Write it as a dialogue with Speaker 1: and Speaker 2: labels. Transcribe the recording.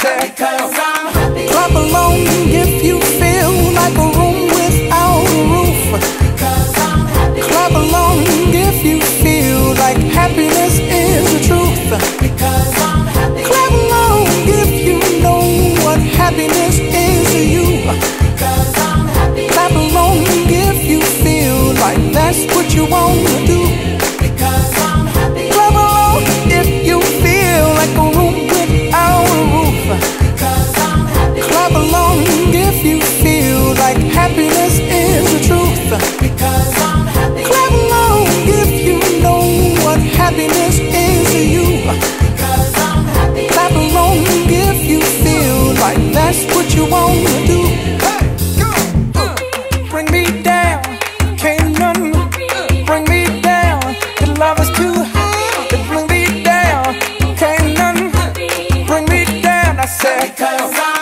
Speaker 1: said,
Speaker 2: because I'm happy.
Speaker 1: clap along if you feel like a room without a roof.
Speaker 2: Because I'm happy.
Speaker 1: Clap along if you feel like happiness is the truth.
Speaker 2: Because I'm happy.
Speaker 1: Clap along if you know what happiness is to you.
Speaker 2: Because I'm happy.
Speaker 1: Clap along if you feel like that's what you want to do.
Speaker 2: Because I'm happy.
Speaker 1: Clap along if you feel like a room without a roof.
Speaker 2: Because I'm happy.
Speaker 1: Clap along if you feel like happiness is the truth.
Speaker 2: Because I'm happy.
Speaker 1: Clap along if you know what happiness is to you.
Speaker 2: Because I'm happy.
Speaker 1: Clap along if you feel like that's what you want to do. Bring me down, can't none bring me down. The love is too high to bring me down. Can't none bring me down. I said,
Speaker 2: Because I'm